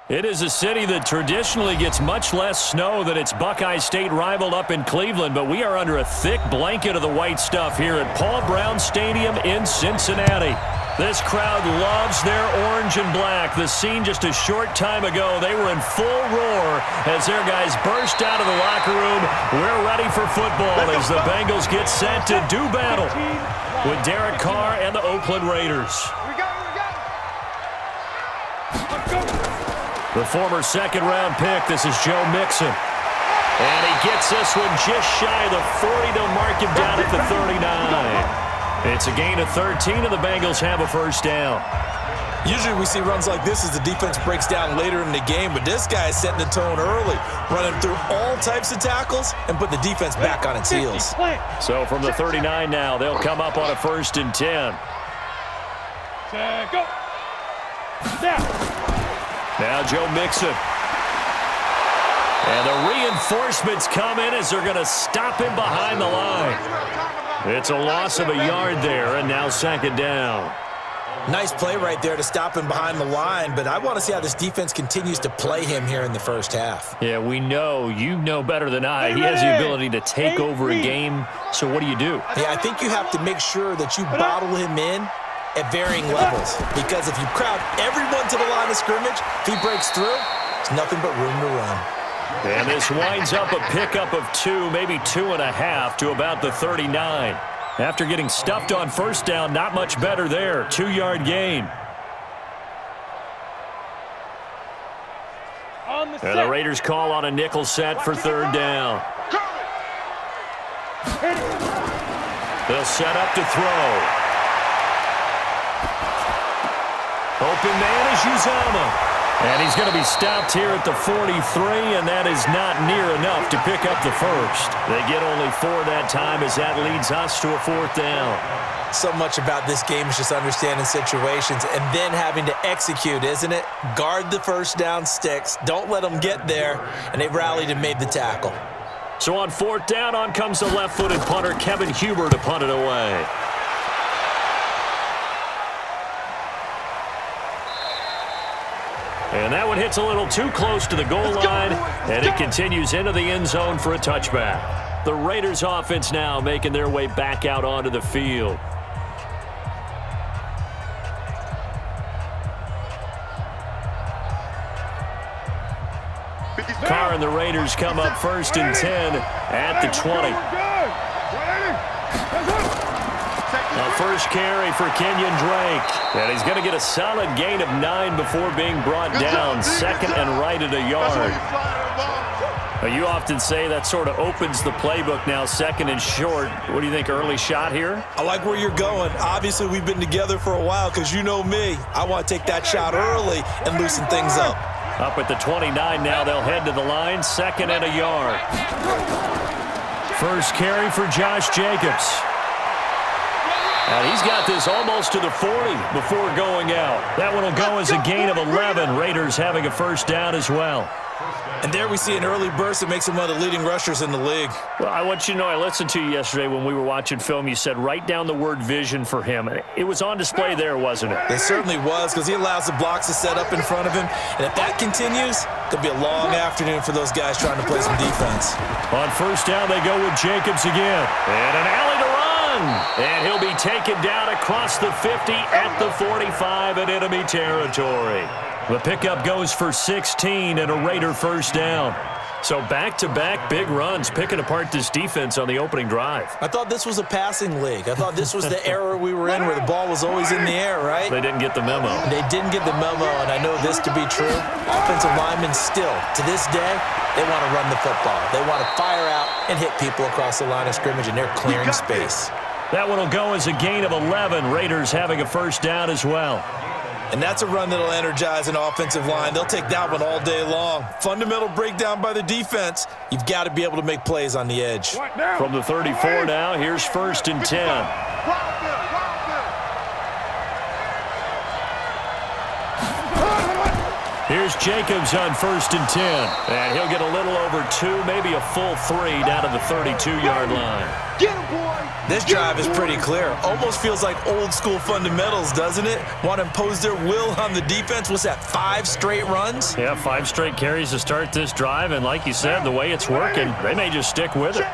It is a city that traditionally gets much less snow than its Buckeye State rival up in Cleveland, but we are under a thick blanket of the white stuff here at Paul Brown Stadium in Cincinnati. This crowd loves their orange and black. The scene just a short time ago, they were in full roar as their guys burst out of the locker room. We're ready for football as the Bengals get set to do battle with Derek Carr and the Oakland Raiders. The former second-round pick, this is Joe Mixon. And he gets this one just shy of the 40. They'll mark him down at the 39. It's a gain of 13, and the Bengals have a first down. Usually we see runs like this as the defense breaks down later in the game, but this guy is setting the tone early, running through all types of tackles and put the defense back on its heels. So from the 39 now, they'll come up on a 1st and 10. Go. Now Joe Mixon. And the reinforcements come in as they're going to stop him behind the line. It's a loss of a yard there, and now 2nd down. Nice play right there to stop him behind the line, but I want to see how this defense continues to play him here in the first half. Yeah, we know. You know better than I. He has the ability to take over a game, so what do you do? Yeah, I think you have to make sure that you bottle him in at varying levels, because if you crowd everyone to the line of scrimmage, if he breaks through, there's nothing but room to run. And this winds up a pickup of 2, maybe 2.5 to about the 39. After getting stuffed on 1st down, not much better there. 2-yard gain. And the Raiders call on a nickel set for 3rd down. They'll set up to throw. Open man is Uzama. And he's going to be stopped here at the 43, and that is not near enough to pick up the first. They get only 4 that time as that leads us to a 4th down. So much about this game is just understanding situations and then having to execute, isn't it? Guard the first down sticks. Don't let them get there, and they rallied and made the tackle. So on 4th down, on comes the left-footed punter, Kevin Huber, to punt it away. And that one hits a little too close to the goal line, and it continues into the end zone for a touchback. The Raiders offense now making their way back out onto the field. Carr and the Raiders come up 1st and 10 at the 20. A first carry for Kenyon Drake. And he's going to get a solid gain of 9 before being brought down. 2nd and right at a yard. Now, you often say that sort of opens the playbook now, 2nd and short. What do you think, early shot here? I like where you're going. Obviously, we've been together for a while because you know me. I want to take that shot early and loosen things up. Up at the 29 now, they'll head to the line. 2nd and a yard. First carry for Josh Jacobs. And he's got this almost to the 40 before going out. That one will go as a gain of 11. Raiders having a first down as well. And there we see an early burst that makes him one of the leading rushers in the league. Well, I want you to know, I listened to you yesterday when we were watching film. You said write down the word vision for him. It was on display there, wasn't it? It certainly was, because he allows the blocks to set up in front of him. And if that continues, it'll be a long afternoon for those guys trying to play some defense. On 1st down, they go with Jacobs again. And an alley to run. And he'll be taken down across the 50 at the 45 in enemy territory. The pickup goes for 16 and a Raider first down. So back-to-back big runs, picking apart this defense on the opening drive. I thought this was a passing league. I thought this was the era we were in where the ball was always in the air, right? They didn't get the memo. They didn't get the memo, and I know this to be true. Offensive linemen still, to this day, they want to run the football. They want to fire out and hit people across the line of scrimmage, and they're clearing space. That one will go as a gain of 11. Raiders having a first down as well. And that's a run that'll energize an offensive line. They'll take that one all day long. Fundamental breakdown by the defense. You've got to be able to make plays on the edge. From the 34 now, here's 1st and 10. Here's Jacobs on 1st and 10. And he'll get a little over 2, maybe a full 3 down to the 32-yard line. This drive is pretty clear. Almost feels like old school fundamentals, doesn't it? Want to impose their will on the defense. What's that, 5 straight runs? Yeah, 5 straight carries to start this drive, and like you said, the way it's working, they may just stick with it.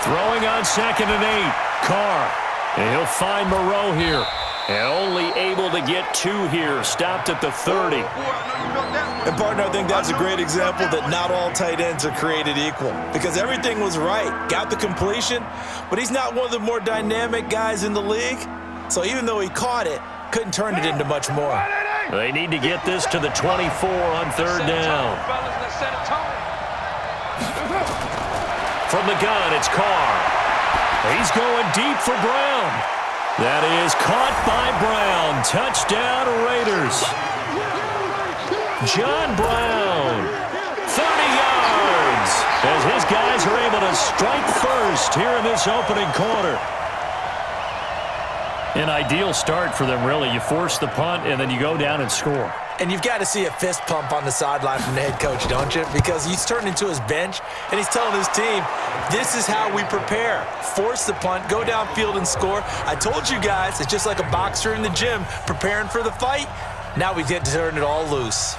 Throwing on 2nd and 8. Carr. And he'll find Moreau here. And only able to get 2 here. Stopped at the 30. And, partner, I think that's a great example that not all tight ends are created equal. Because everything was right. Got the completion, but he's not one of the more dynamic guys in the league. So even though he caught it, couldn't turn it into much more. They need to get this to the 24 on 3rd down. From the gun, it's Carr. He's going deep for Brown. That is caught by Brown. Touchdown, Raiders. John Brown, 30 yards, as his guys are able to strike first here in this opening quarter. An ideal start for them, really. You force the punt, and then you go down and score. And you've got to see a fist pump on the sideline from the head coach, don't you? Because he's turned into his bench, and he's telling his team, this is how we prepare. Force the punt, go downfield and score. I told you guys, it's just like a boxer in the gym preparing for the fight. Now we get to turn it all loose.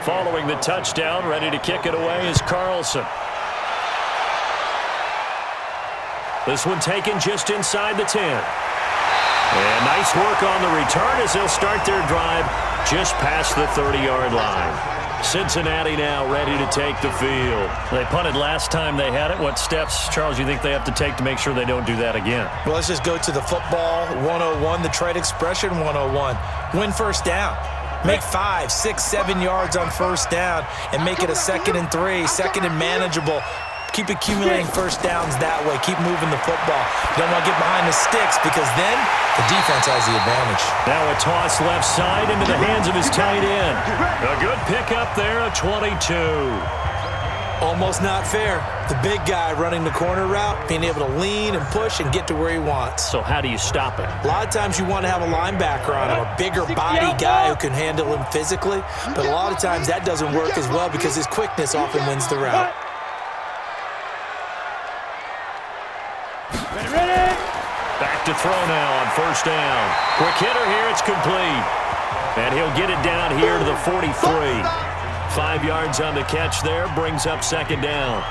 Following the touchdown, ready to kick it away is Carlson. This one taken just inside the 10. And nice work on the return as they'll start their drive just past the 30-yard line. Cincinnati now ready to take the field. They punted last time they had it. What steps, Charles, you think they have to take to make sure they don't do that again? Well, let's just go to the football 101, the trade expression 101. Win first down. Make 5, 6, 7 yards on first down and make it a 2nd and 3, 2nd and manageable. Keep accumulating first downs that way. Keep moving the football. You don't want to get behind the sticks because then the defense has the advantage. Now a toss left side into the hands of his tight end. A good pickup there, a 22. Almost not fair. The big guy running the corner route, being able to lean and push and get to where he wants. So how do you stop it? A lot of times you want to have a linebacker on him, a bigger body guy who can handle him physically. But a lot of times that doesn't work as well because his quickness often wins the route. Back to throw now on first down. Quick hitter here, it's complete. And he'll get it down here to the 43. 5 yards on the catch there, brings up 2nd down.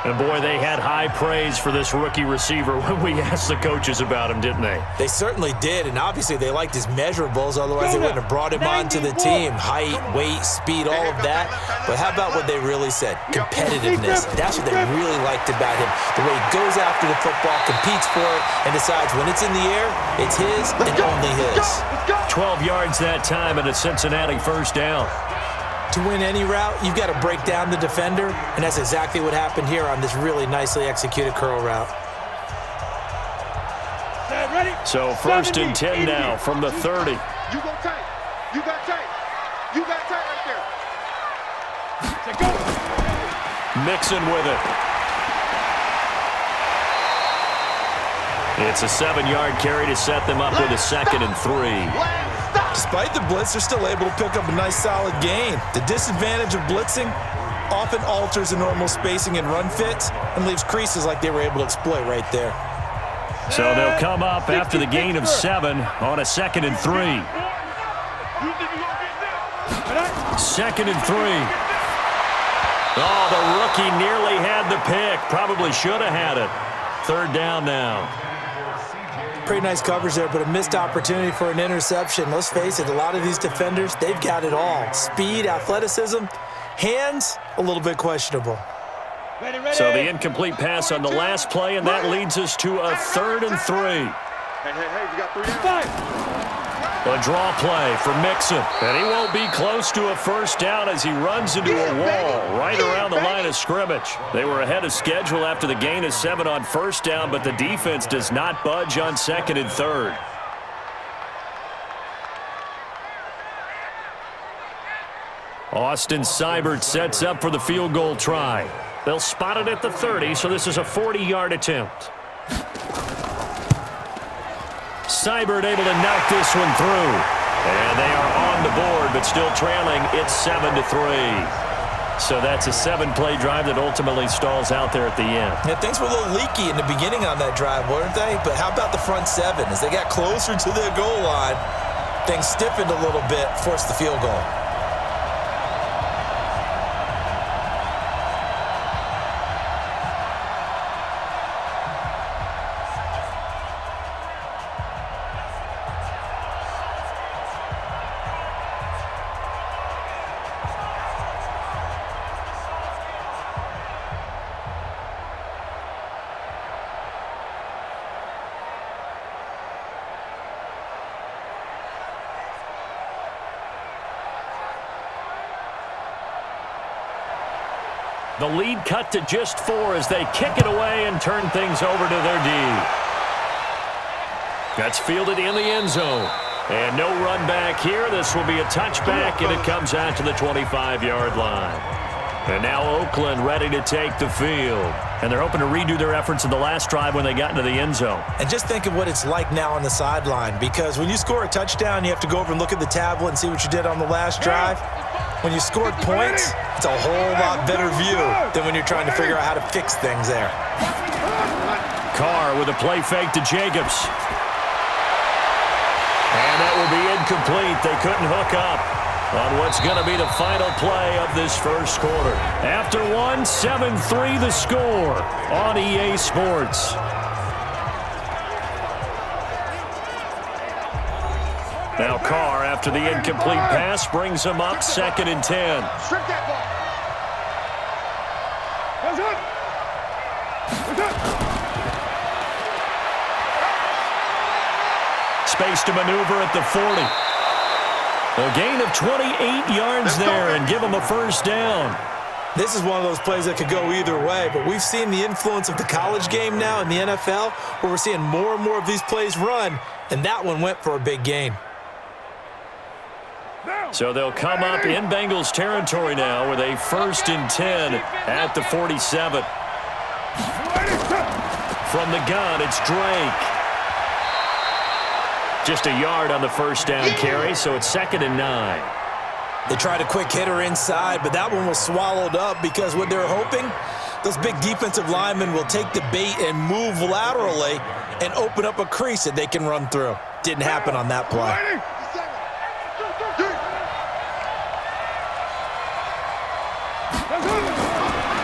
And, boy, they had high praise for this rookie receiver when we asked the coaches about him, didn't they? They certainly did, and obviously they liked his measurables, otherwise they wouldn't have brought him onto the team. Height, weight, speed, all of that. But how about what they really said? Competitiveness. That's what they really liked about him. The way he goes after the football, competes for it, and decides when it's in the air, it's his and only his. 12 yards that time and a Cincinnati first down. To win any route, you've got to break down the defender, and that's exactly what happened here on this really nicely executed curl route. So 1st and 10 now from the 30. You go tight. You got tight. You got tight right there. Go. Mixon with it. It's a 7-yard carry to set them up with a 2nd and 3. Despite the blitz, they're still able to pick up a nice solid gain. The disadvantage of blitzing often alters the normal spacing and run fits and leaves creases like they were able to exploit right there. So they'll come up after the gain of 7 on a 2nd and 3. 2nd and 3. Oh, the rookie nearly had the pick. Probably should have had it. 3rd down now. Pretty nice coverage there, but a missed opportunity for an interception. Let's face it, a lot of these defenders, they've got it all. Speed, athleticism, hands, a little bit questionable. So the incomplete pass on the last play, and that leads us to a 3rd and 3. Hey, we got 3 down. A draw play for Mixon, and he won't be close to a first down as he runs into a wall right around the line of scrimmage. They were ahead of schedule after the gain of 7 on first down, but the defense does not budge on 2nd and 3rd. Austin Seibert sets up for the field goal try. They'll spot it at the 30, so this is a 40-yard attempt. Seibert able to knock this one through. And they are on the board, but still trailing. It's 7-3. So that's a 7-play drive that ultimately stalls out there at the end. Yeah, things were a little leaky in the beginning on that drive, weren't they? But how about the front 7? As they got closer to the goal line, things stiffened a little bit, forced the field goal. The lead cut to just 4 as they kick it away and turn things over to their D. That's fielded in the end zone. And no run back here. This will be a touchback, and it comes out to the 25-yard line. And now Oakland ready to take the field. And they're hoping to redo their efforts in the last drive when they got into the end zone. And just think of what it's like now on the sideline, because when you score a touchdown, you have to go over and look at the tablet and see what you did on the last drive. When you scored points, it's a whole lot better view than when you're trying to figure out how to fix things there. Carr with a play fake to Jacobs. And that will be incomplete. They couldn't hook up on what's going to be the final play of this first quarter. After 7-3 the score on EA Sports. Now Carr, after the incomplete pass, brings him up 2nd and 10. Strip that ball. Space to maneuver at the 40. A gain of 28 yards there and give him a first down. This is one of those plays that could go either way, but we've seen the influence of the college game now in the NFL, where we're seeing more and more of these plays run, and that one went for a big gain. So they'll come up in Bengals territory now with a 1st and 10 at the 47. From the gun, it's Drake. Just a yard on the first down carry, so it's 2nd and 9. They tried a quick hitter inside, but that one was swallowed up because what they're hoping, those big defensive linemen will take the bait and move laterally and open up a crease that they can run through. Didn't happen on that play.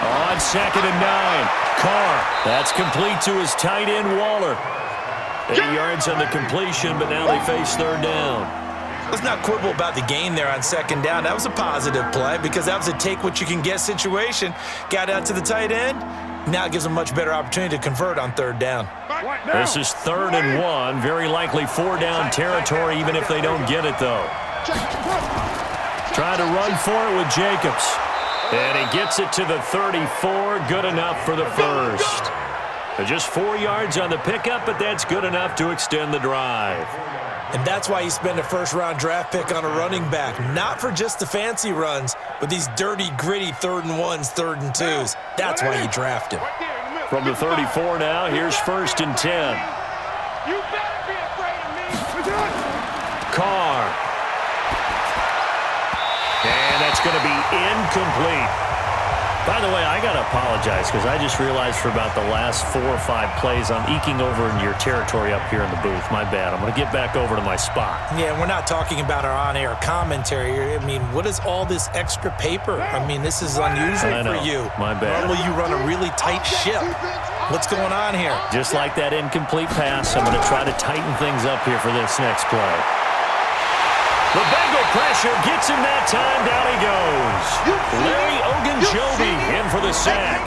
On 2nd and 9, Carr. That's complete to his tight end, Waller. 8 yards on the completion, but now they face 3rd down. Let's not quibble about the gain there on 2nd down. That was a positive play because that was a take-what-you-can-get situation. Got out to the tight end. Now it gives them a much better opportunity to convert on 3rd down. This is 3rd and 1. Very likely 4-down territory, even if they don't get it, though. Trying to run for it with Jacobs. And he gets it to the 34. Good enough for the first. Just 4 yards on the pickup, but that's good enough to extend the drive. And that's why you spend a first-round draft pick on a running back. Not for just the fancy runs, but these dirty, gritty 3rd and 1s, 3rd and 2s. That's why you draft him. From the 34 now, here's 1st and 10. You better be afraid of me. Carr. And that's going to be incomplete. By the way, I got to apologize because I just realized for about the last 4 or 5 plays I'm eking over into your territory up here in the booth. My bad. I'm going to get back over to my spot. Yeah, we're not talking about our on-air commentary. I mean, what is all this extra paper? I mean, this is unusual for you. My bad. Normally you run a really tight ship. What's going on here? Just like that incomplete pass, I'm going to try to tighten things up here for this next play. The Bengal pressure gets him that time. Down he goes. Larry Ogunjobi in for the sack.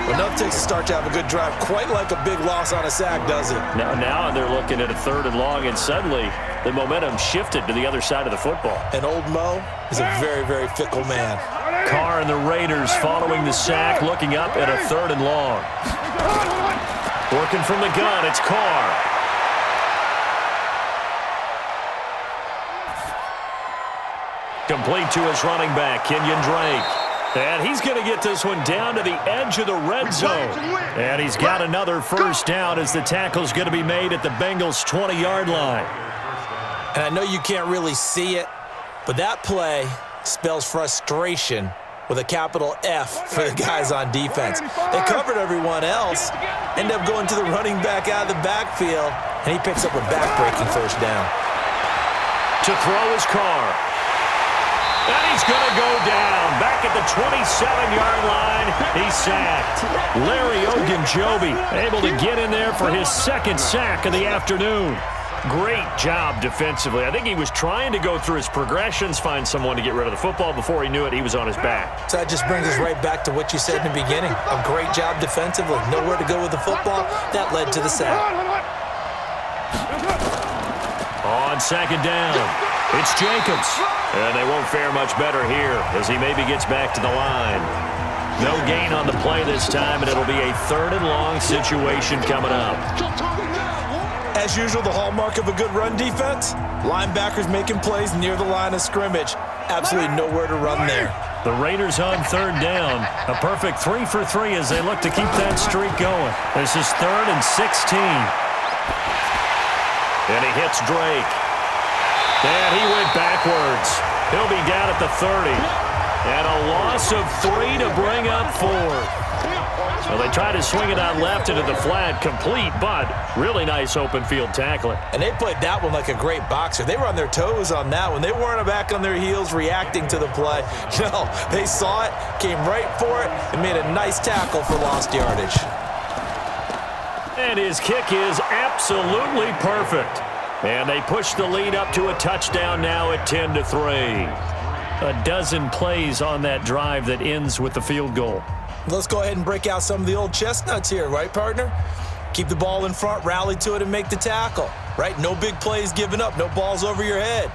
Well, nothing takes a start to have a good drive, quite like a big loss on a sack, does it? Now they're looking at a 3rd and long, and suddenly the momentum shifted to the other side of the football. And old Mo is a very, very fickle man. Carr and the Raiders following the sack, looking up at a 3rd and long. Working from the gun, it's Carr. Complete to his running back, Kenyon Drake. And he's going to get this one down to the edge of the red zone. And he's got another first down as the tackle's going to be made at the Bengals' 20-yard line. And I know you can't really see it, but that play spells frustration with a capital F for the guys on defense. They covered everyone else, end up going to the running back out of the backfield, and he picks up a back-breaking first down. To throw his Carr. And he's going to go down. Back at the 27-yard line, he's sacked. Larry Ogunjobi able to get in there for his 2nd sack of the afternoon. Great job defensively. I think he was trying to go through his progressions, find someone to get rid of the football. Before he knew it, he was on his back. So that just brings us right back to what you said in the beginning. A great job defensively. Nowhere to go with the football. That led to the sack. On 2nd down, it's Jacobs. And they won't fare much better here as he maybe gets back to the line. No gain on the play this time, and it'll be a 3rd and long situation coming up. As usual, the hallmark of a good run defense, linebackers making plays near the line of scrimmage. Absolutely nowhere to run there. The Raiders on 3rd down. A perfect 3 for 3 as they look to keep that streak going. This is 3rd and 16. And he hits Drake. And he went backwards. He'll be down at the 30. And a loss of 3 to bring up 4. So they try to swing it out left into the flat, complete, but really nice open field tackling. And they played that one like a great boxer. They were on their toes on that one. They weren't back on their heels reacting to the play. No, they saw it, came right for it, and made a nice tackle for lost yardage. And his kick is absolutely perfect. And they push the lead up to a touchdown now at 10-3. A dozen plays on that drive that ends with the field goal. Let's go ahead and break out some of the old chestnuts here, right, partner? Keep the ball in front, rally to it, and make the tackle, right? No big plays given up, no balls over your head.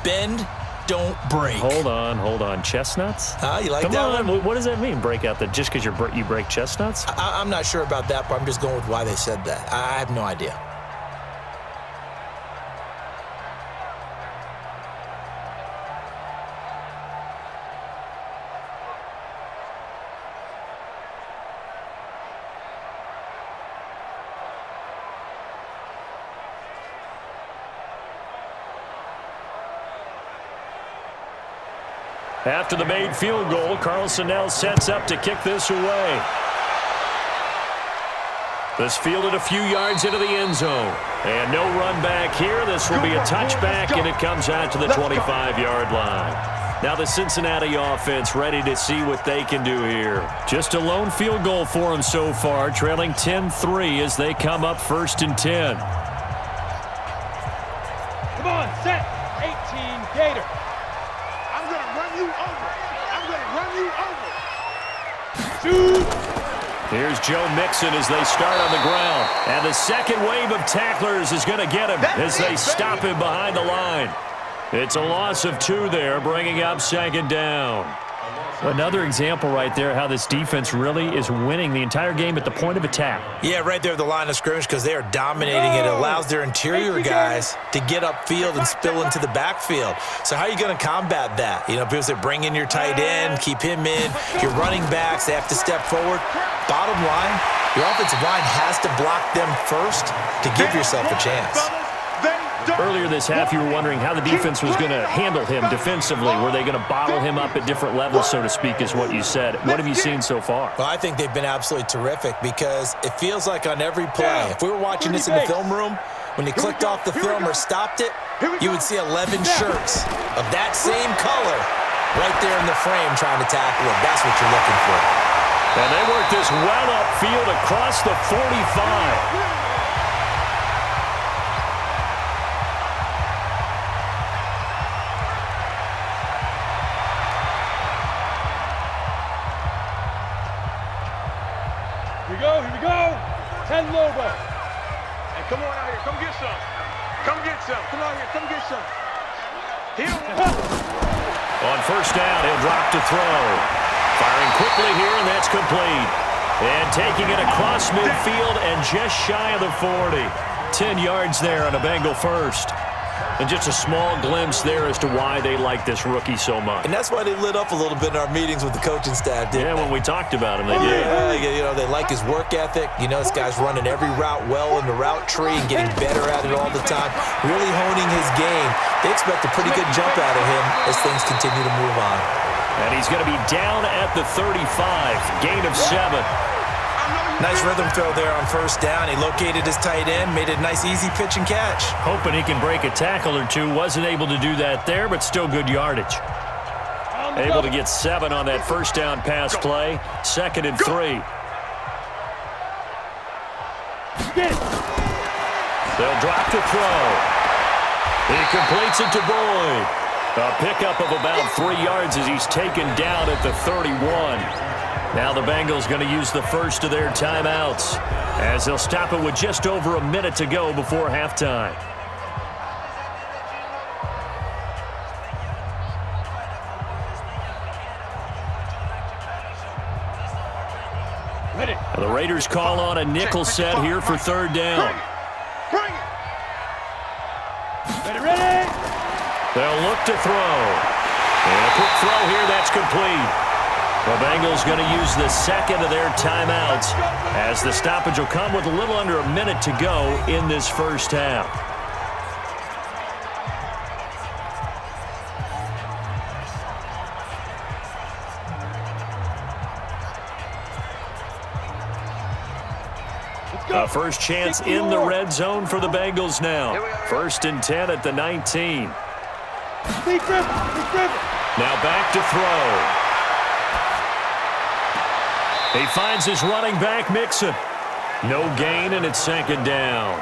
Bend, don't break. Hold on. Chestnuts? You like Come that on. one? What does that mean, break out? Just because you break chestnuts? I'm not sure about that, but I'm just going with why they said that. I have no idea. After the made field goal, Carlson now sets up to kick this away. This fielded a few yards into the end zone. And no run back here. This will be a touchback, and it comes out to the 25-yard line. Now the Cincinnati offense ready to see what they can do here. Just a lone field goal for them so far, trailing 10-3 as they come up 1st and 10. Come on, set. 18, Gator. I'm going to run you over. I'm going to run you over. Shoot. Here's Joe Mixon as they start on the ground. And the second wave of tacklers is going to get him as they stop him behind the line. It's a loss of 2 there, bringing up 2nd down. Another example right there how this defense really is winning the entire game at the point of attack. Yeah, right there at the line of scrimmage because they are dominating it. It allows their interior guys to get upfield and spill into the backfield. So how are you going to combat that? You know, because they bring in your tight end, keep him in. Your running backs, they have to step forward. Bottom line, your offensive line has to block them first to give yourself a chance. Earlier this half, you were wondering how the defense was going to handle him defensively. Were they going to bottle him up at different levels, so to speak, is what you said. What have you seen so far? Well, I think they've been absolutely terrific because it feels like on every play, if we were watching this in the film room, when you clicked off the film or stopped it, you would see 11 shirts of that same color right there in the frame trying to tackle him. That's what you're looking for. And they work this well upfield across the 45. Here we go. 10 Lobo. Hey, come on out here. Come get some. Come get some. Come on here. Come get some. On first down, he'll drop to throw. Firing quickly here, and that's complete. And taking it across midfield and just shy of the 40. 10 yards there on a Bengal first. And just a small glimpse there as to why they like this rookie so much. And that's why they lit up a little bit in our meetings with the coaching staff, didn't they? When we talked about him, they did. Yeah, they like his work ethic. This guy's running every route well in the route tree and getting better at it all the time, really honing his game. They expect a pretty good jump out of him as things continue to move on. And he's going to be down at the 35, gain of 7. Nice rhythm throw there on first down. He located his tight end, made it a nice easy pitch and catch. Hoping he can break a tackle or two. Wasn't able to do that there, but still good yardage. Able to get 7 on that first down pass play. 2nd and 3. They'll drop to throw. He completes it to Boyd. A pickup of about 3 yards as he's taken down at the 31. Now the Bengals going to use the first of their timeouts as they'll stop it with just over a minute to go before halftime. And the Raiders call on a nickel set here for 3rd down. Ready. They'll look to throw. And a quick throw here, that's complete. The Bengals going to use the second of their timeouts as the stoppage will come with a little under a minute to go in this first half. A first chance in the red zone for the Bengals now. 1st and 10 at the 19. Now back to throw. He finds his running back, Mixon. No gain, and it's 2nd down.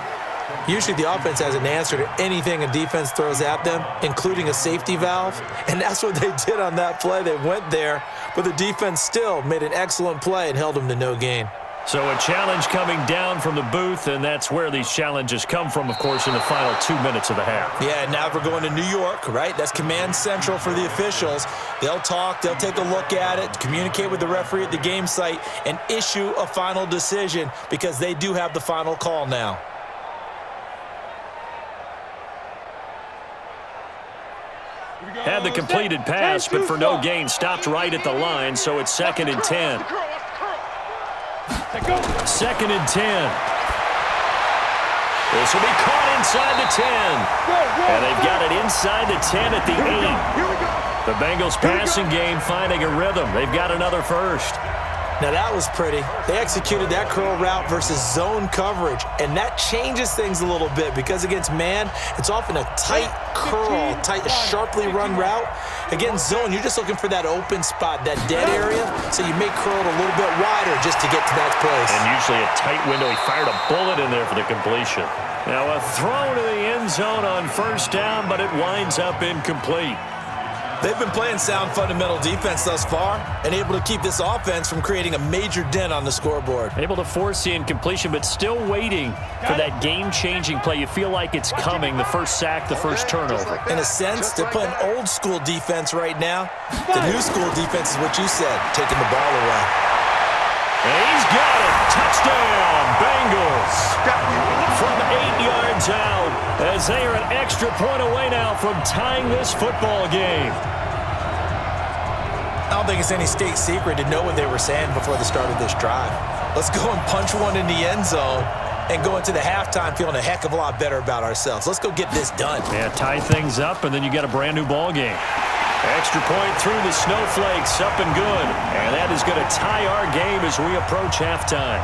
Usually the offense has an answer to anything a defense throws at them, including a safety valve. And that's what they did on that play. They went there, but the defense still made an excellent play and held them to no gain. So a challenge coming down from the booth, and that's where these challenges come from, of course, in the final 2 minutes of the half. Yeah, now we're going to New York, right? That's command central for the officials. They'll talk, they'll take a look at it, communicate with the referee at the game site, and issue a final decision because they do have the final call now. Had the completed pass, but for no gain, stopped right at the line, so it's 2nd and 10. 2nd and 10. This will be caught inside the 10. And they've got it inside the 10 at the 8. The Bengals passing game finding a rhythm. They've got another first. Now that was pretty. They executed that curl route versus zone coverage, and that changes things a little bit because against man, it's often a tight curl, tight, sharply run route. Against zone, you're just looking for that open spot, that dead area, so you may curl it a little bit wider just to get to that place. And usually a tight window. He fired a bullet in there for the completion. Now a throw to the end zone on first down, but it winds up incomplete. They've been playing sound fundamental defense thus far and able to keep this offense from creating a major dent on the scoreboard. Able to force the incompletion, but still waiting for that game-changing play. You feel like it's coming, the first sack, the first turnover. In a sense, they're playing old-school defense right now. The new-school defense is what you said, taking the ball away. And he's got it. Touchdown, Bengals. From 8 yards out, as they are an extra point away now from tying this football game. I don't think it's any state secret to know what they were saying before the start of this drive. Let's go and punch one in the end zone and go into the halftime feeling a heck of a lot better about ourselves. Let's go get this done. Yeah, tie things up, and then you get a brand-new ball game. Extra point through the snowflakes, up and good. And that is going to tie our game as we approach halftime.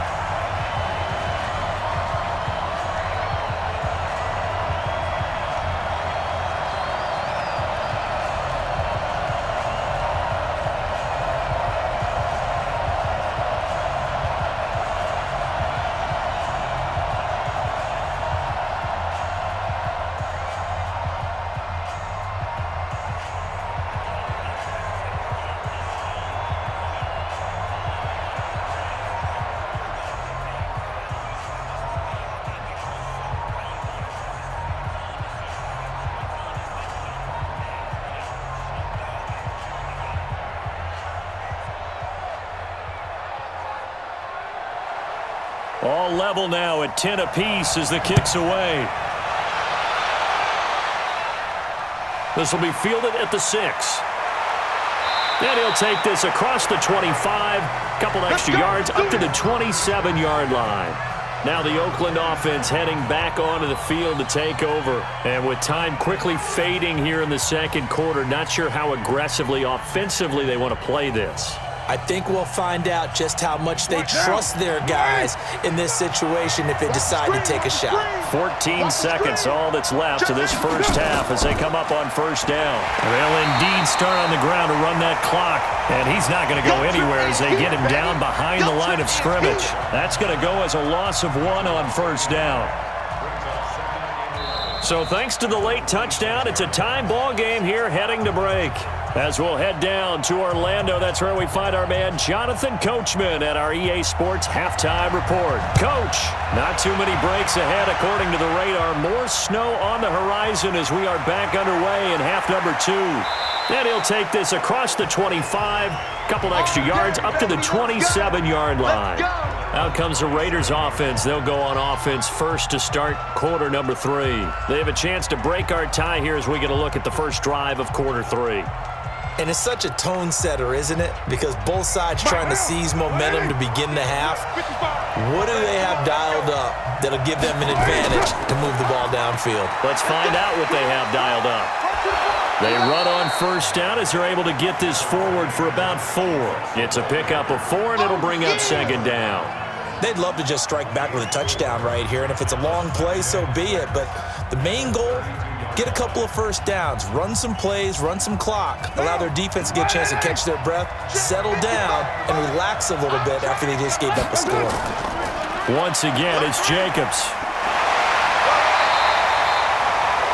All level now at 10 apiece as the kick's away. This will be fielded at the 6. And he'll take this across the 25. Couple extra yards up to the 27-yard line. Now the Oakland offense heading back onto the field to take over. And with time quickly fading here in the second quarter, not sure how aggressively, offensively they want to play this. I think we'll find out just how much they trust their guys in this situation if they decide to take a shot. 14 seconds, all that's left to this first half as they come up on first down. They'll indeed start on the ground to run that clock, and he's not going to go anywhere as they get him down behind the line of scrimmage. That's going to go as a loss of 1 on first down. So thanks to the late touchdown, it's a tie ball game here heading to break. As we'll head down to Orlando, that's where we find our man Jonathan Coachman at our EA Sports Halftime Report. Coach, not too many breaks ahead according to the radar. More snow on the horizon as we are back underway in half number 2. And he'll take this across the 25, couple extra yards up to the 27-yard line. Out comes the Raiders offense. They'll go on offense first to start quarter number 3. They have a chance to break our tie here as we get a look at the first drive of quarter 3. And it's such a tone setter, isn't it? Because both sides trying to seize momentum to begin the half. What do they have dialed up that'll give them an advantage to move the ball downfield? Let's find out what they have dialed up. They run on first down as they're able to get this forward for about 4. It's a pickup of 4, and it'll bring up second down. They'd love to just strike back with a touchdown right here, and if it's a long play, so be it. But the main goal, get a couple of first downs, run some plays, run some clock, allow their defense to get a chance to catch their breath, settle down, and relax a little bit after they just gave up a score. Once again, it's Jacobs.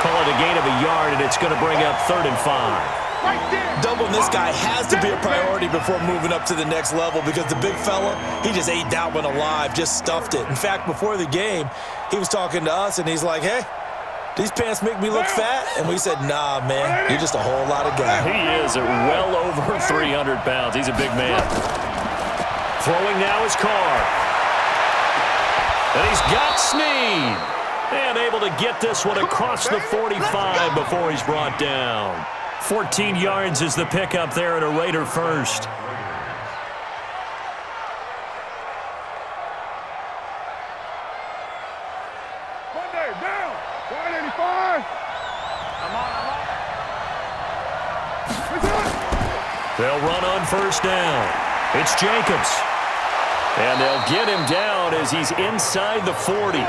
Call it a gain of a yard, and it's going to bring up 3rd and 5. Doubling this guy has to be a priority before moving up to the next level because the big fella, he just ate that one alive, just stuffed it. In fact, before the game, he was talking to us, and he's like, hey, these pants make me look fat? And we said, nah, man, you're just a whole lot of guy. He is at well over 300 pounds. He's a big man. Throwing now is Carr. And he's got Snead. And able to get this one across the 45 before he's brought down. 14 yards is the pickup there at a Raider first. Monday, down. 185. They'll run on first down. It's Jacobs. And they'll get him down as he's inside the 40.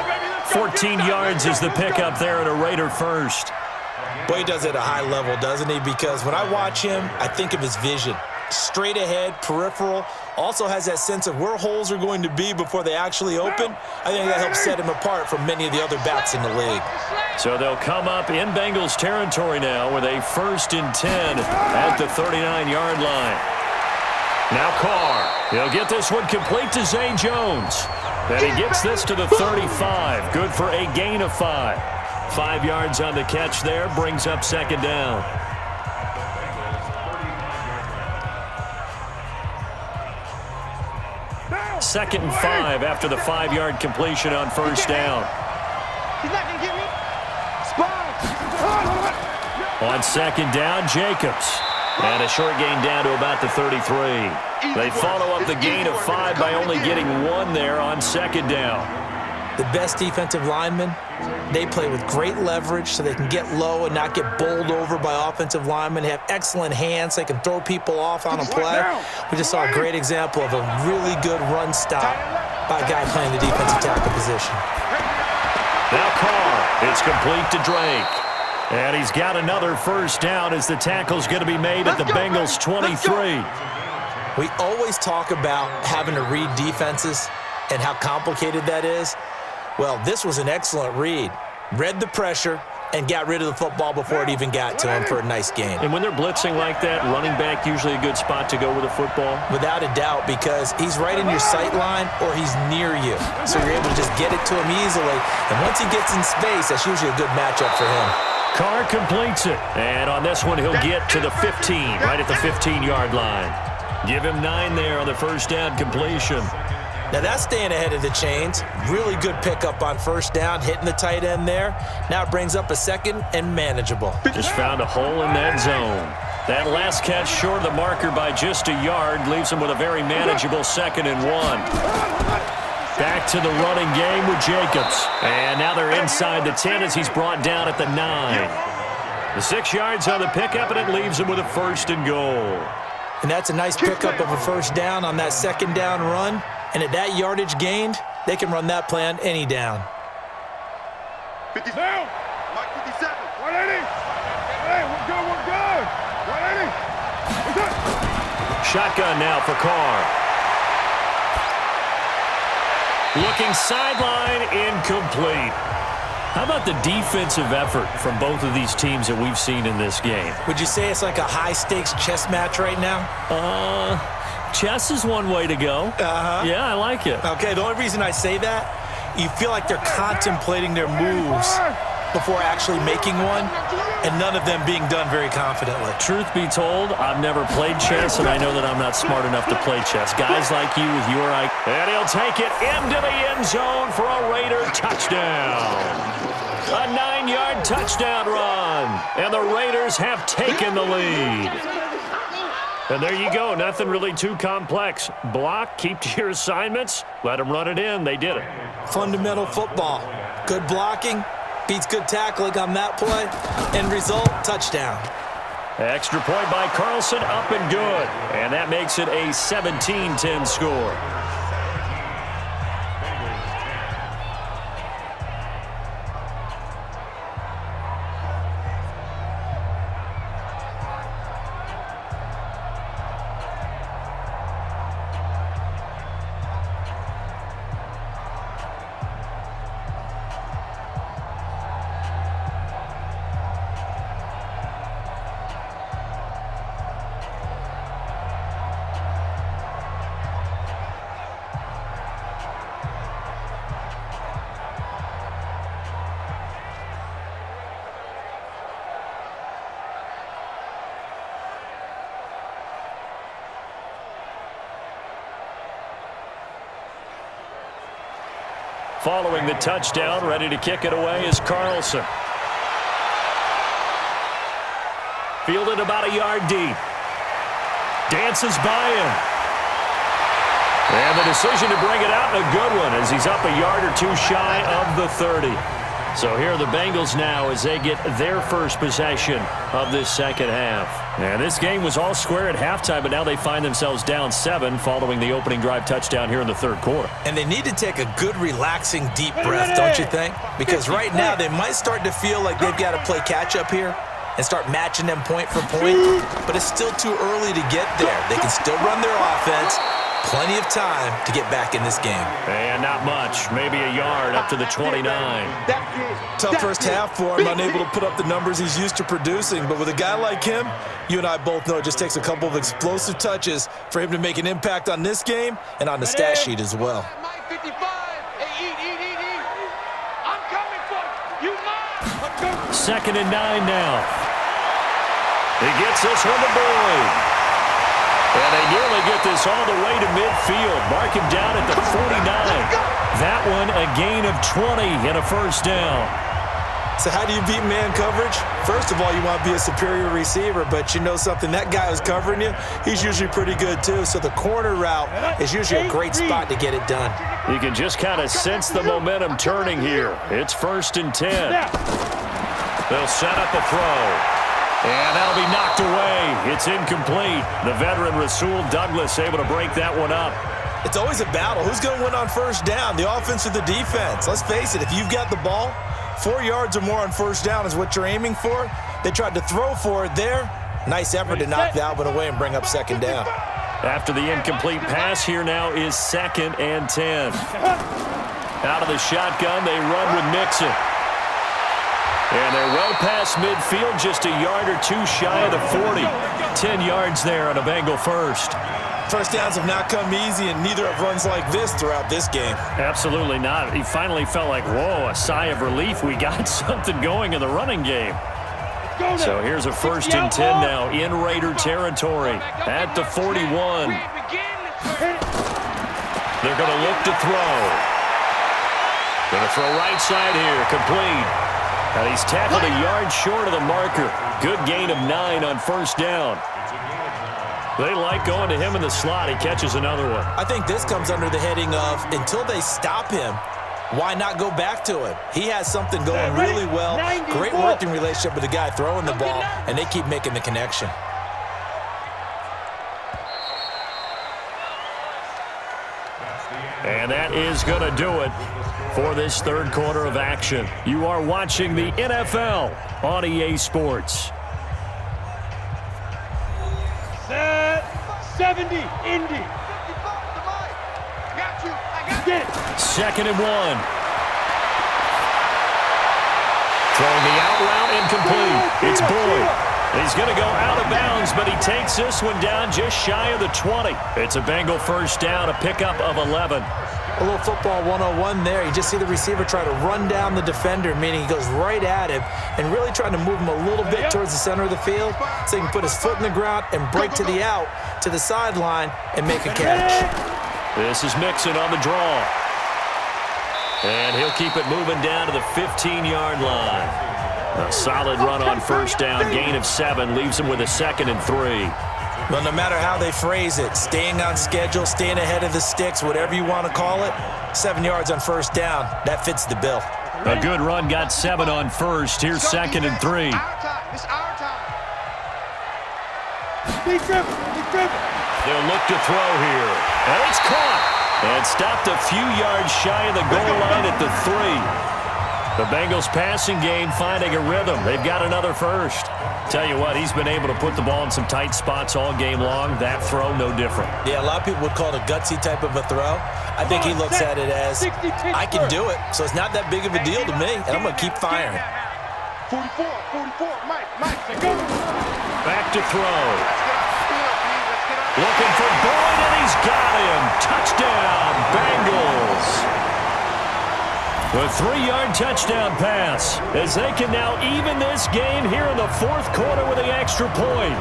14 yards is the pickup there at a Raider first. Boy, he does it at a high level, doesn't he? Because when I watch him, I think of his vision. Straight ahead, peripheral, also has that sense of where holes are going to be before they actually open. I think that helps set him apart from many of the other backs in the league. So they'll come up in Bengals territory now with a 1st and 10 at the 39-yard line. Now Carr. He'll get this one complete to Zay Jones. And he gets this to the 35. Good for a gain of 5. 5 yards on the catch there, brings up second down. Second and 5 after the 5-yard completion on first down. He's not going to get me. Spot. On second down, Jacobs. And a short gain down to about the 33. They follow up the gain of 5 by only getting 1 there on second down. The best defensive linemen, they play with great leverage so they can get low and not get bowled over by offensive linemen. They have excellent hands. They can throw people off on a play. We just saw a great example of a really good run stop by a guy playing the defensive tackle position. Now Carr. It's complete to Drake. And he's got another first down as the tackle's going to be made at the Bengals 23. We always talk about having to read defenses and how complicated that is. Well, this was an excellent read. Read the pressure and got rid of the football before it even got to him for a nice gain. And when they're blitzing like that, running back usually a good spot to go with a football? Without a doubt, because he's right in your sight line or he's near you. So you're able to just get it to him easily. And once he gets in space, that's usually a good matchup for him. Carr completes it. And on this one, he'll get to the 15, right at the 15-yard line. Give him 9 there on the first down completion. Now that's staying ahead of the chains. Really good pickup on first down, hitting the tight end there. Now it brings up a second and manageable. Just found a hole in that zone. That last catch short of the marker by just a yard leaves him with a very manageable 2nd and 1. Back to the running game with Jacobs. And now they're inside the 10 as he's brought down at the 9. The 6 yards on the pickup, and it leaves him with a 1st and goal. And that's a nice pickup of a first down on that 2nd down run. And at that yardage gained, they can run that play on any down. 57. Mike 57. 180. Hey, we're good, we're good. 180. We're good. Shotgun now for Carr. Looking sideline, incomplete. How about the defensive effort from both of these teams that we've seen in this game? Would you say it's like a high-stakes chess match right now? Chess is one way to go. Yeah, I like it. Okay, the only reason I say that, you feel like they're contemplating their moves before actually making one, and none of them being done very confidently. Truth be told, I've never played chess, and I know that I'm not smart enough to play chess. Guys like you with your IQ. And he'll take it into the end zone for a Raider touchdown. A 9-yard touchdown run, and the Raiders have taken the lead. And there you go. Nothing really too complex. Block, keep to your assignments, let them run it in. They did it. Fundamental football. Good blocking. Beats good tackling on that play. End result, touchdown. Extra point by Carlson, up and good. And that makes it a 17-10 score. Following the touchdown, ready to kick it away is Carlson. Fielded about a yard deep. Dances by him. And the decision to bring it out, a good one, as he's up a yard or two shy of the 30. So here are the Bengals now as they get their first possession of this second half. And this game was all square at halftime, but now they find themselves down 7 following the opening drive touchdown here in the third quarter. And they need to take a good, relaxing, deep breath, don't you think? Because right now they might start to feel like they've got to play catch-up here and start matching them point for point. But it's still too early to get there. They can still run their offense. Plenty of time to get back in this game. And not much. Maybe a yard up to the 29. Tough first half for him, unable to put up the numbers he's used to producing. But with a guy like him, you and I both know it just takes a couple of explosive touches for him to make an impact on this game and on the stat sheet as well. Mike 55. Hey, eat. I'm coming for you. Second and 9 now. He gets this one to Boyd. And they nearly get this all the way to midfield. Mark him down at the 49. That one a gain of 20 and a first down. So how do you beat man coverage? First of all, you want to be a superior receiver, but you know something, that guy who's covering you, he's usually pretty good too. So the corner route is usually a great spot to get it done. You can just kind of sense the momentum turning here. It's 1st and 10. They'll set up a throw. And that'll be knocked away. It's incomplete. The veteran Rasul Douglas able to break that one up. It's always a battle. Who's going to win on first down, the offense or the defense? Let's face it, if you've got the ball, 4 yards or more on first down is what you're aiming for. They tried to throw for it there. Nice effort to knock that one away and bring up second down. After the incomplete pass, here now is 2nd and 10. Out of the shotgun, they run with Mixon. And they're well past midfield, just a yard or two shy of the 40. 10 yards there on a Bengal first. First downs have not come easy, and neither have runs like this throughout this game. Absolutely not. He finally felt like, whoa, a sigh of relief. We got something going in the running game. So here's a 1st and 10 now in Raider territory at the 41. The They're going to look to throw. Going to throw right side here, complete. And he's tackled a yard short of the marker. Good gain of 9 on first down. They like going to him in the slot. He catches another one. I think this comes under the heading of until they stop him, why not go back to him? He has something going really well. Great working relationship with the guy throwing the ball, and they keep making the connection. And that is going to do it for this third quarter of action. You are watching the NFL on EA Sports. Set 70, Indy. Got you. I got Get it. 2nd and 1. Throwing the out route incomplete. It's Boyd. He's going to go out of bounds, but he takes this one down just shy of the 20. It's a Bengal first down, a pickup of 11. A little football 101 there. You just see the receiver try to run down the defender, meaning he goes right at him and really trying to move him a little bit towards the center of the field so he can put his foot in the ground and break to the out, to the sideline, and make a catch. This is Mixon on the draw. And he'll keep it moving down to the 15-yard line. A solid run on first down, gain of 7, leaves him with a 2nd and 3. Well, no matter how they phrase it, staying on schedule, staying ahead of the sticks, whatever you want to call it, 7 yards on first down, that fits the bill. A good run, got 7 on first. Here's 2nd and 3. It's our time. Big dribble. Big dribble. They'll look to throw here. And it's caught. And stopped a few yards shy of the goal line at the 3. The Bengals passing game finding a rhythm. They've got another first. Tell you what, he's been able to put the ball in some tight spots all game long. That throw, no different. Yeah, a lot of people would call it a gutsy type of a throw. I think he looks at it as, I can do it, so it's not that big of a deal to me, and I'm going to keep firing. 44, Mike, go. Back to throw. Looking for Boyd, and he's got him. Touchdown, Bengals. A 3-yard touchdown pass as they can now even this game here in the fourth quarter with the extra point.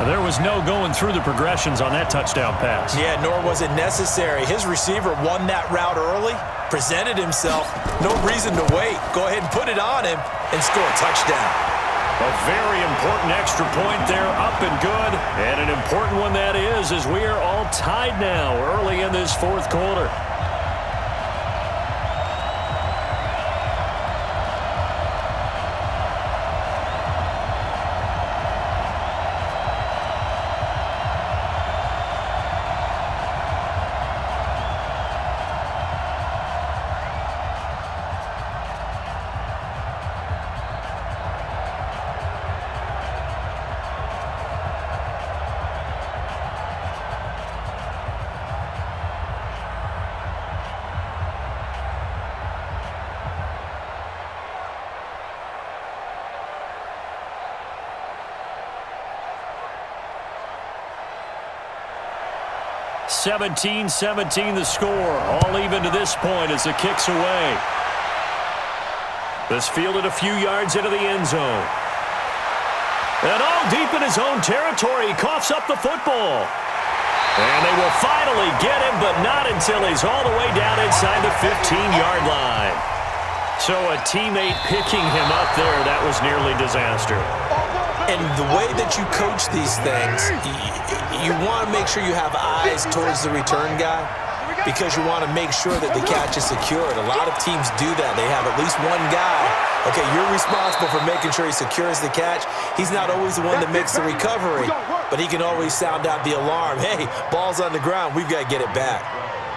There was no going through the progressions on that touchdown pass. Yeah, nor was it necessary. His receiver won that route early, presented himself, no reason to wait. Go ahead and put it on him and score a touchdown. A very important extra point there, up and good. And an important one that is, as we are all tied now early in this fourth quarter. (17-17) the score. All even to this point as the kick's away. This fielded a few yards into the end zone. And all deep in his own territory, he coughs up the football. And they will finally get him, but not until he's all the way down inside the 15-yard line. So a teammate picking him up there, that was nearly disaster. And the way that you coach these things, you want to make sure you have eyes towards the return guy because you want to make sure that the catch is secured. A lot of teams do that. They have at least one guy. Okay, you're responsible for making sure he secures the catch. He's not always the one that makes the recovery, but he can always sound out the alarm. Hey, ball's on the ground. We've got to get it back.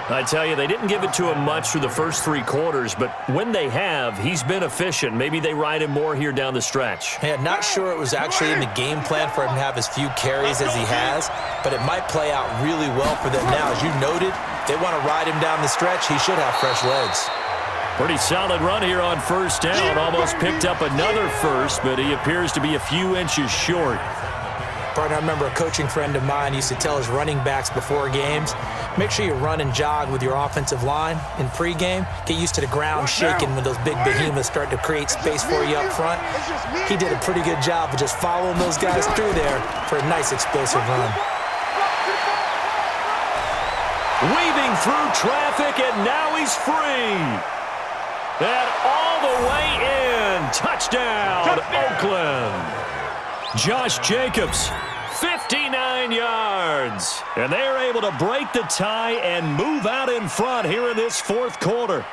I tell you, they didn't give it to him much through the first 3 quarters, but when they have, he's been efficient. Maybe they ride him more here down the stretch. Yeah, not sure it was actually in the game plan for him to have as few carries as he has, but it might play out really well for them now. As you noted, they want to ride him down the stretch. He should have fresh legs. Pretty solid run here on first down. Almost picked up another first, but he appears to be a few inches short. Partner, I remember a coaching friend of mine used to tell his running backs before games, make sure you run and jog with your offensive line in pregame. Get used to the ground shaking when those big behemoths start to create space for you up front. He did a pretty good job of just following those guys through there for a nice explosive run. Weaving through traffic, and now he's free. And all the way in. Touchdown, Oakland. Josh Jacobs, 59 yards. And they're able to break the tie and move out in front here in this fourth quarter.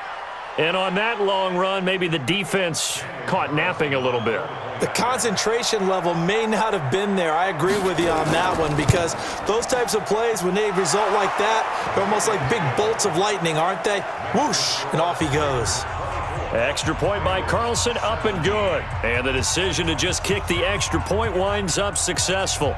And on that long run, maybe the defense caught napping a little bit. The concentration level may not have been there. I agree with you on that one because those types of plays, when they result like that, they're almost like big bolts of lightning, aren't they? Whoosh, and off he goes. Extra point by Carlson, up and good. And the decision to just kick the extra point winds up successful.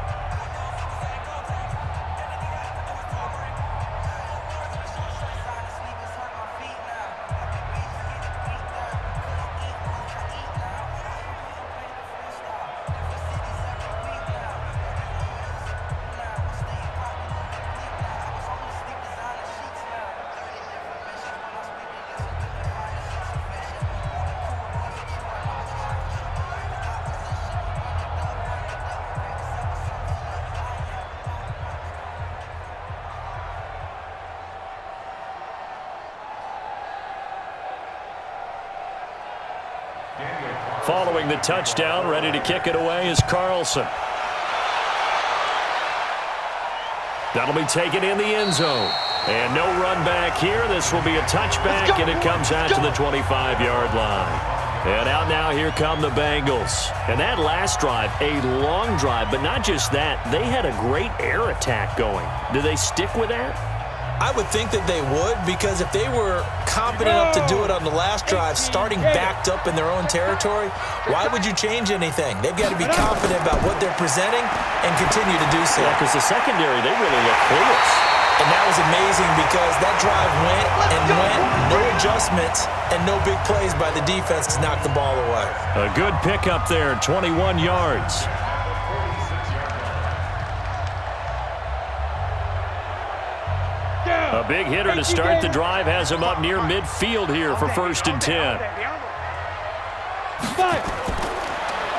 Following the touchdown, ready to kick it away is Carlson. That'll be taken in the end zone. And no run back here. This will be a touchback, and it comes out to the 25-yard line. And out now, here come the Bengals. And that last drive, a long drive, but not just that. They had a great air attack going. Do they stick with that? I would think that they would because if they were competent enough to do it on the last drive, starting backed up in their own territory, why would you change anything? They've got to be confident about what they're presenting and continue to do so. Yeah, because the secondary, they really look clueless. And that was amazing because that drive went and went, no adjustments, and no big plays by the defense to knock the ball away. A good pickup there, 21 yards. A big hitter to start the drive has him up near midfield here for 1st and 10.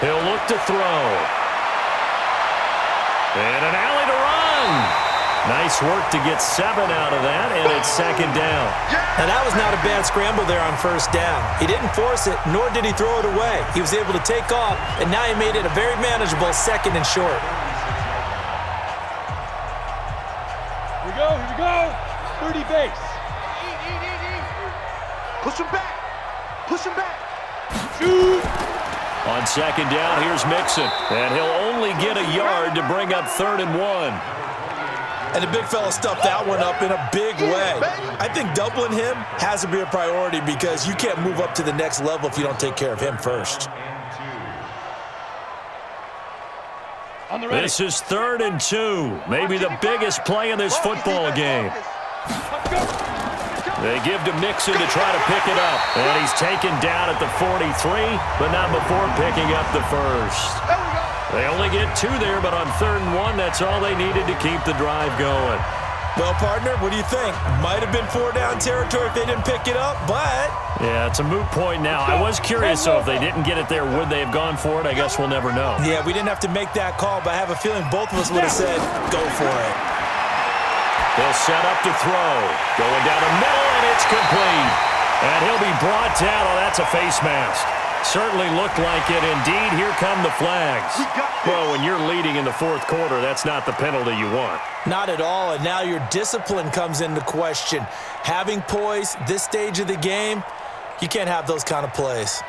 He'll look to throw. And an alley to run. Nice work to get 7 out of that, and it's 2nd down. Now, that was not a bad scramble there on 1st down. He didn't force it, nor did he throw it away. He was able to take off, and now he made it a very manageable 2nd and short. Here we go, here we go. 30 base. Push him back. Push him back. Shoot. On 2nd down, here's Mixon. And he'll only get a yard to bring up 3rd and 1. And the big fella stuffed that one up in a big way. I think doubling him has to be a priority because you can't move up to the next level if you don't take care of him first. This is 3rd and 2. Maybe the biggest play in this football game. They give to Mixon to try to pick it up. And he's taken down at the 43, but not before picking up the first. They only get 2 there, but on 3rd and 1, that's all they needed to keep the drive going. Well, partner, what do you think? Might have been 4-down territory if they didn't pick it up, but... Yeah, it's a moot point now. I was curious, so if they didn't get it there, would they have gone for it? I guess we'll never know. Yeah, we didn't have to make that call, but I have a feeling both of us would have said, go for it. They'll set up to throw. Going down the middle, and it's complete. And he'll be brought down. Oh, that's a face mask. Certainly looked like it. Indeed, here come the flags. Well, when you're leading in the 4th quarter, that's not the penalty you want. Not at all, and now your discipline comes into question. Having poise this stage of the game, you can't have those kind of plays.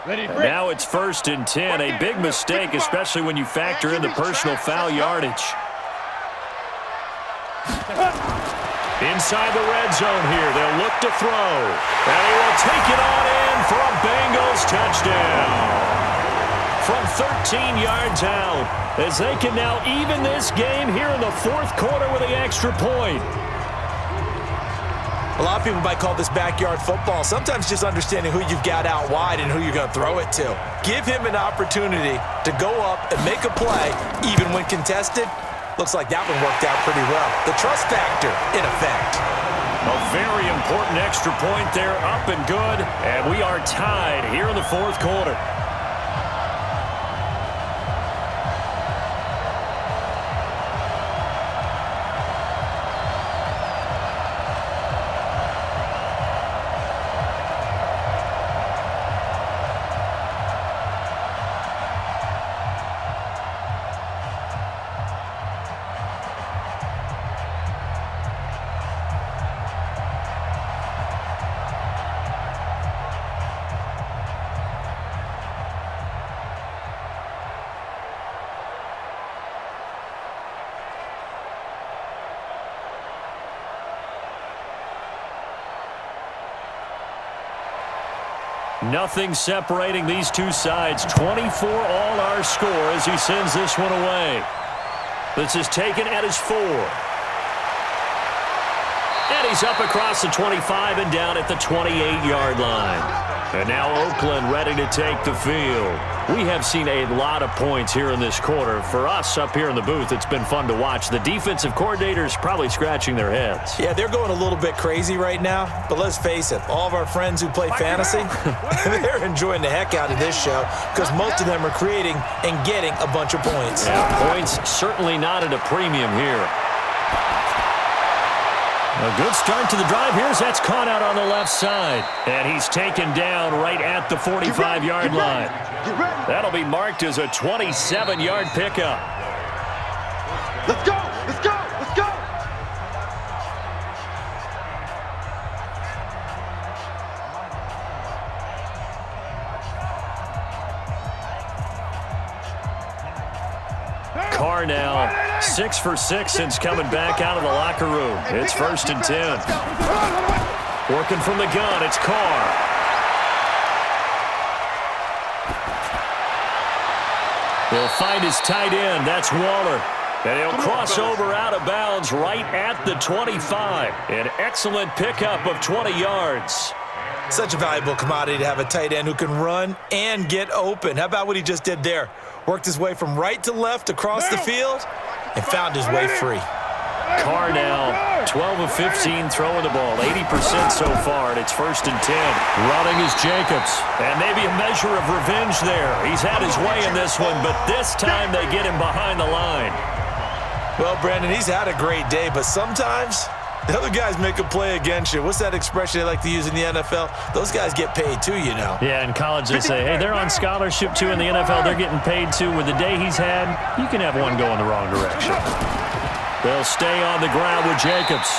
And now it's 1st and 10. A big mistake, especially when you factor in the personal foul yardage. Inside the red zone here, they'll look to throw. And he will take it on in for a Bengals touchdown. From 13 yards out, as they can now even this game here in the 4th quarter with the extra point. A lot of people might call this backyard football. Sometimes just understanding who you've got out wide and who you're going to throw it to. Give him an opportunity to go up and make a play, even when contested. Looks like that one worked out pretty well. The trust factor, in effect. A very important extra point there, up and good. And we are tied here in the 4th quarter. Nothing separating these two sides. 24 all our score as he sends this one away. This is taken at his 4. And he's up across the 25 and down at the 28-yard line. And now Oakland ready to take the field. We have seen a lot of points here in this quarter. For us up here in the booth, it's been fun to watch. The defensive coordinators probably scratching their heads. Yeah, they're going a little bit crazy right now. But let's face it, all of our friends who play fantasy, they're enjoying the heck out of this show because most of them are creating and getting a bunch of points. Yeah, points certainly not at a premium here. A good start to the drive. That's caught out on the left side. And he's taken down right at the 45-yard line. That'll be marked as a 27-yard pickup. Let's go! Let's go! Let's go! Carr now 6 for 6 since coming back out of the locker room. It's 1st and 10. Working from the gun, it's Carr. He'll find his tight end. That's Waller. And he'll cross over out of bounds right at the 25. An excellent pickup of 20 yards. Such a valuable commodity to have a tight end who can run and get open. How about what he just did there? Worked his way from right to left across the field and found his way free. Carr now 12 of 15 throwing the ball, 80% so far, and it's 1st and 10. Running is Jacobs, and maybe a measure of revenge there. He's had his way in this one, but this time they get him behind the line. Well, Brandon, he's had a great day, but sometimes the other guys make a play against you. What's that expression they like to use in the NFL? Those guys get paid too, you know. Yeah, in college they say, hey, they're on scholarship too. In the NFL, they're getting paid too. With the day he's had, you can have one go in the wrong direction. They'll stay on the ground with Jacobs.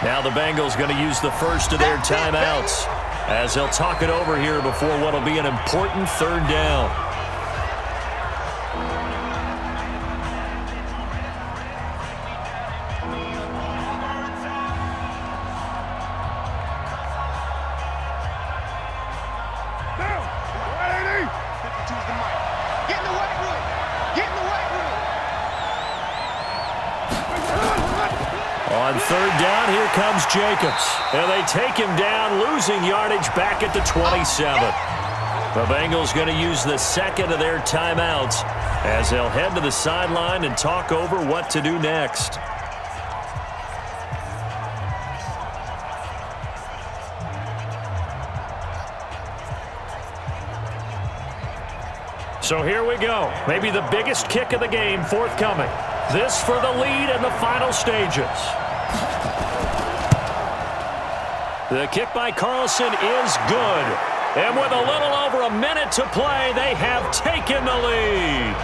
Now the Bengals going to use the first of their timeouts as they'll talk it over here before what will be an important 3rd down. On 3rd down, here comes Jacobs. And they take him down, losing yardage back at the 27. The Bengals going to use the 2nd of their timeouts as they'll head to the sideline and talk over what to do next. So here we go. Maybe the biggest kick of the game forthcoming. This for the lead in the final stages. The kick by Carlson is good. And with a little over a minute to play, they have taken the lead.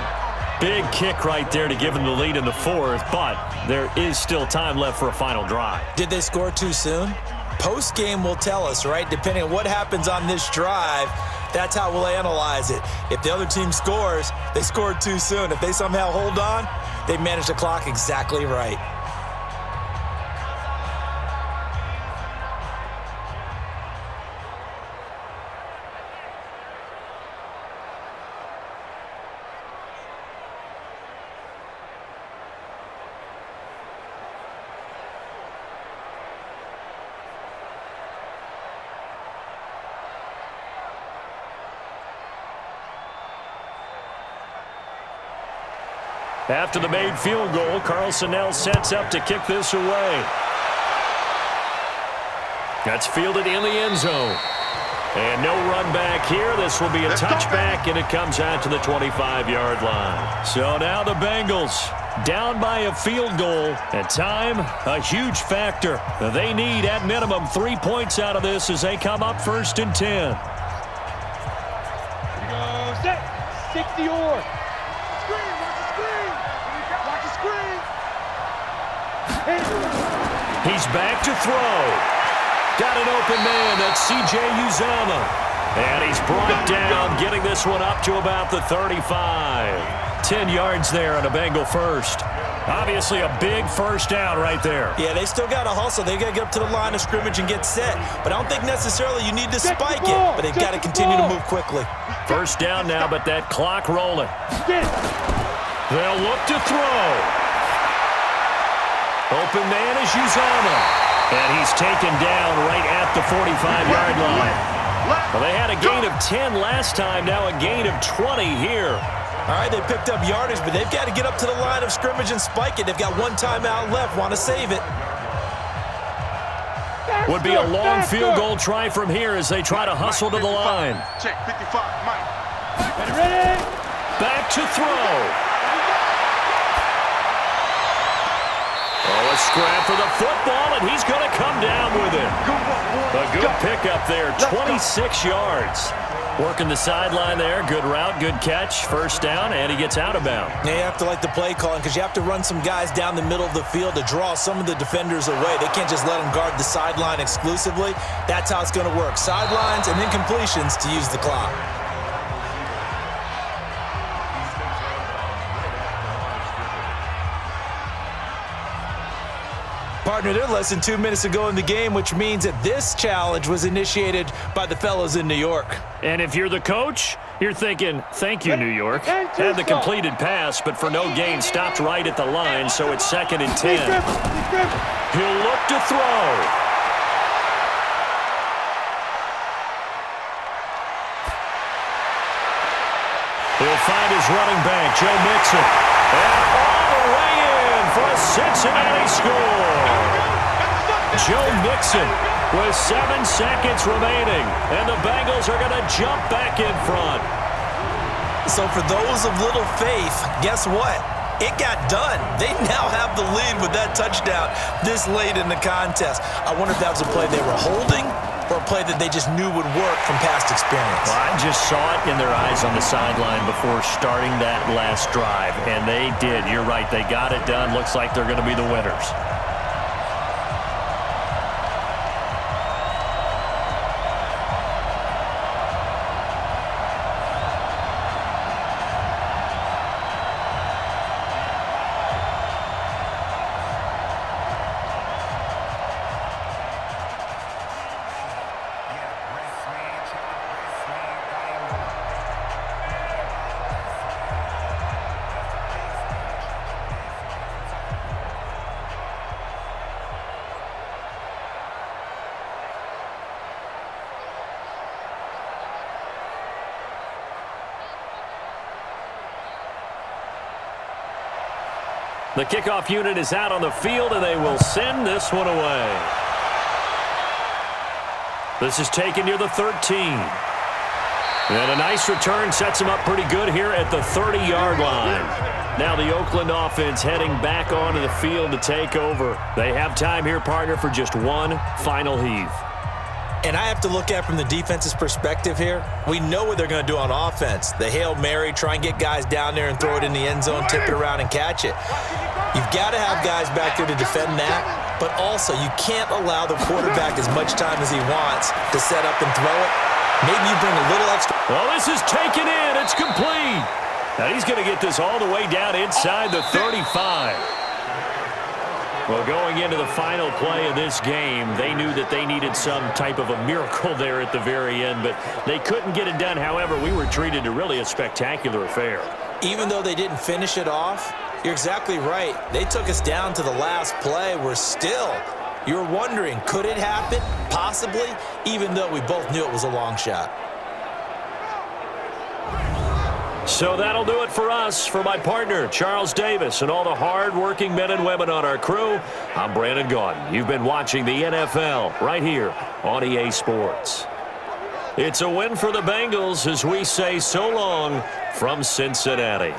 Big kick right there to give them the lead in the 4th, but there is still time left for a final drive. Did they score too soon? Post-game will tell us, right? Depending on what happens on this drive, that's how we'll analyze it. If the other team scores, they scored too soon. If they somehow hold on, they manage the clock exactly right. After the made field goal, Carlson now sets up to kick this away. That's fielded in the end zone. And no run back here. This will be a touchback, and it comes out to the 25-yard line. So now the Bengals down by a field goal, and time, a huge factor. They need, at minimum, 3 points out of this as they come up 1st and 10. Here we go. Set. 60-or. Screen. Watch the screen. Watch the screen. He's back to throw. Got an open man. That's C.J. Uzomah. And he's brought down, getting this one up to about the 35. 10 yards there on a Bengal first. Obviously a big first down right there. Yeah, they still got to hustle. They got to get up to the line of scrimmage and get set. But I don't think necessarily you need to spike it. But they've got to continue to move quickly. First down now, but that clock rolling. They'll look to throw. Open man is Uzama. And he's taken down right at the 45-yard line. Well, they had a gain of 10 last time, now a gain of 20 here. All right, they picked up yardage, but they've got to get up to the line of scrimmage and spike it. They've got one timeout left, want to save it. Would be a long field goal try from here as they try to hustle to the line. Check 55, Mike. Ready? Back to throw. Oh, a scrap for the football, and he's going to come down with it. A good pickup there, 26 yards. Working the sideline there. Good route, good catch. First down, and he gets out of bounds. Yeah, you have to like the play calling because you have to run some guys down the middle of the field to draw some of the defenders away. They can't just let them guard the sideline exclusively. That's how it's going to work. Sidelines and then completions to use the clock. Partner, they're less than 2 minutes ago in the game, which means that this challenge was initiated by the fellows in New York. And if you're the coach, you're thinking, thank you, New York. Had the completed pass, but for no gain, stopped right at the line, so it's 2nd and 10. He'll look to throw. He'll find his running back, Joe Mixon. And all the way in for a Cincinnati score. Joe Mixon with 7 seconds remaining. And the Bengals are going to jump back in front. So for those of little faith, guess what? It got done. They now have the lead with that touchdown this late in the contest. I wonder if that was a play they were holding or a play that they just knew would work from past experience. Well, I just saw it in their eyes on the sideline before starting that last drive, and they did. You're right. They got it done. Looks like they're going to be the winners. The kickoff unit is out on the field, and they will send this one away. This is taken near the 13. And a nice return sets him up pretty good here at the 30-yard line. Now the Oakland offense heading back onto the field to take over. They have time here, partner, for just one final heave. And I have to look at from the defense's perspective here. We know what they're going to do on offense. The Hail Mary, try and get guys down there and throw it in the end zone, tip it around and catch it. You've got to have guys back there to defend that, but also you can't allow the quarterback as much time as he wants to set up and throw it. Maybe you bring a little extra. Well, this is taken in. It's complete. Now he's going to get this all the way down inside the 35. Well, going into the final play of this game, they knew that they needed some type of a miracle there at the very end, but they couldn't get it done. However, we were treated to really a spectacular affair. Even though they didn't finish it off, you're exactly right. They took us down to the last play. We're still, you're wondering, could it happen? Possibly, even though we both knew it was a long shot. So that'll do it for us. For my partner, Charles Davis, and all the hard-working men and women on our crew, I'm Brandon Gaudin. You've been watching the NFL right here on EA Sports. It's a win for the Bengals as we say so long from Cincinnati.